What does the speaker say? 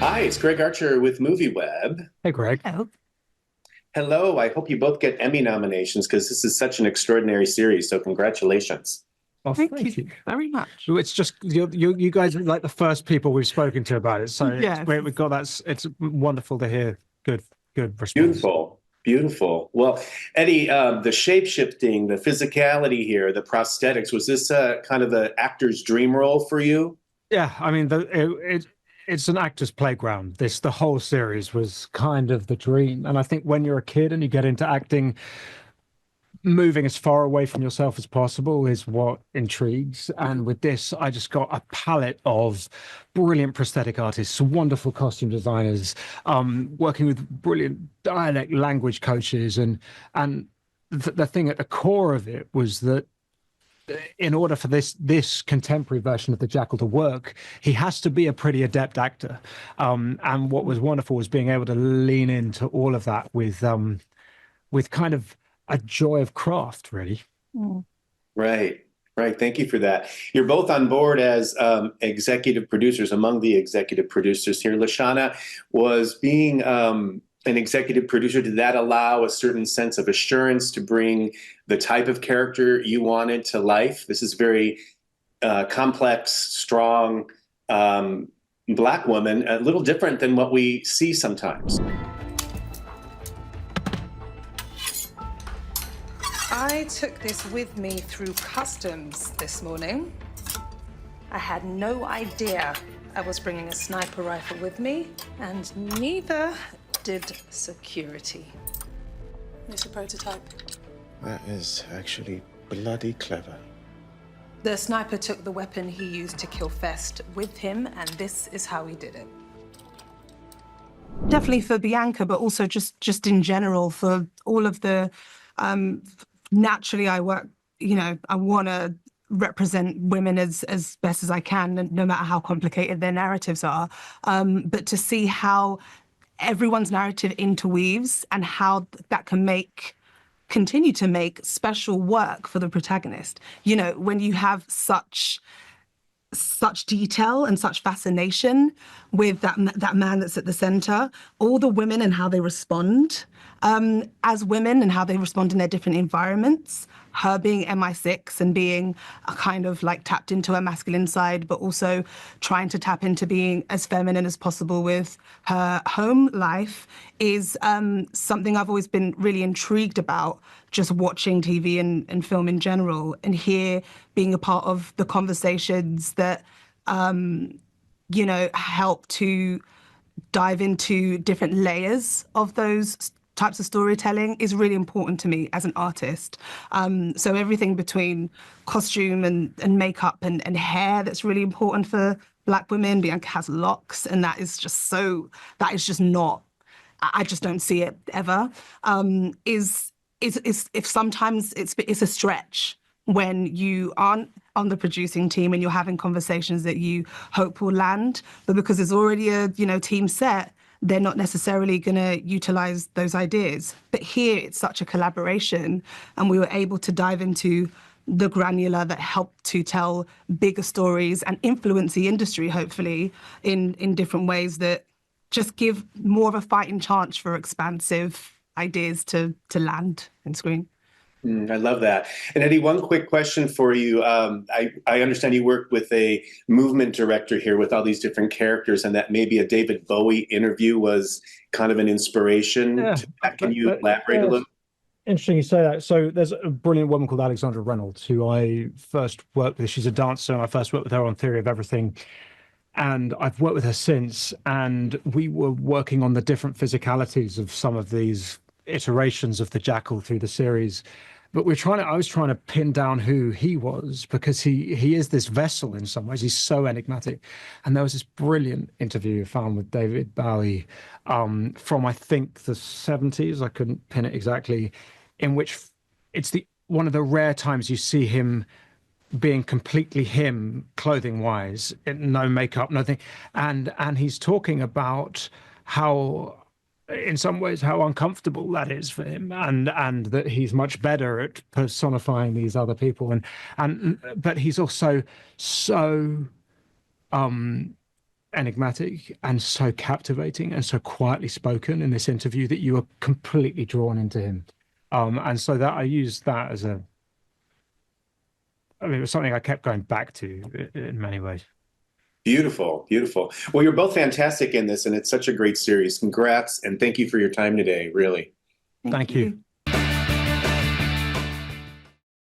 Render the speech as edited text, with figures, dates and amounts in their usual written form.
Hi, it's Greg Archer with MovieWeb. Hey, Greg. Oh, Hello, I hope you both get Emmy nominations because this is such an extraordinary series, so congratulations. Well, thank you thank you. very much. It's just you guys are like the first people we've spoken to about it, so Yes. we've got that. It's wonderful to hear good response. Beautiful, beautiful. Well, Eddie, the shape-shifting, the physicality here, the prosthetics, was this kind of the actor's dream role for you? Yeah, I mean it's an actor's playground. The whole series was kind of the dream, and I think when you're a kid and you get into acting, moving as far away from yourself as possible is what intrigues. And with this, I just got a palette of brilliant prosthetic artists, wonderful costume designers, working with brilliant dialect language coaches, and the thing at the core of it was that in order for this contemporary version of the Jackal to work, he has to be a pretty adept actor. And what was wonderful was being able to lean into all of that with kind of a joy of craft, really. Mm. Right, right. Thank you for that. You're both on board as executive producers, among the executive producers here. Lashana, was being an executive producer, did that allow a certain sense of assurance to bring the type of character you wanted to life? This is very complex, strong Black woman, a little different than what we see sometimes. I took this with me through customs this morning. I had no idea I was bringing a sniper rifle with me, and neither did security. It's a prototype. That is actually bloody clever. The sniper took the weapon he used to kill Fest with him, and this is how he did it. Definitely for Bianca, but also just in general for all of the. Naturally, I work. I want to represent women as best as I can, no matter how complicated their narratives are. But to see how everyone's narrative interweaves and how that can continue to make special work for the protagonist. When you have such detail and such fascination with that man that's at the center, all the women and how they respond as women and how they respond in their different environments, her being MI6 and being a kind of like tapped into her masculine side, but also trying to tap into being as feminine as possible with her home life is something I've always been really intrigued about, just watching TV and film in general, and here being a part of the conversations that, help to dive into different layers of those types of storytelling is really important to me as an artist. So everything between costume and makeup and hair, that's really important for Black women. Bianca has locks, and that is just not, I just don't see it ever. Is if sometimes it's a stretch when you aren't on the producing team and you're having conversations that you hope will land, but because there's already a team set, they're not necessarily going to utilize those ideas. But here it's such a collaboration, and we were able to dive into the granular that helped to tell bigger stories and influence the industry, hopefully, in different ways that just give more of a fighting chance for expansive ideas to land in screen. I love that. And Eddie, one quick question for you. I understand you worked with a movement director here with all these different characters, and that maybe a David Bowie interview was kind of an inspiration to that. Can you elaborate a little? Interesting you say that. So there's a brilliant woman called Alexandra Reynolds who I first worked with. She's a dancer, and I first worked with her on Theory of Everything. And I've worked with her since, and we were working on the different physicalities of some of these iterations of the Jackal through the series. But I was trying to pin down who he was, because he is this vessel in some ways. He's so enigmatic. And there was this brilliant interview I found with David Bowie from, I think, the 70s. I couldn't pin it exactly, in which it's one of the rare times you see him being completely him, clothing wise, no makeup, nothing. And he's talking about how, in some ways, how uncomfortable that is for him, and that he's much better at personifying these other people, but he's also so enigmatic and so captivating and so quietly spoken in this interview that you were completely drawn into him. And so that I used that as it was something I kept going back to in many ways. Beautiful, beautiful. Well, you're both fantastic in this, and it's such a great series. Congrats, and thank you for your time today, really. Thank you.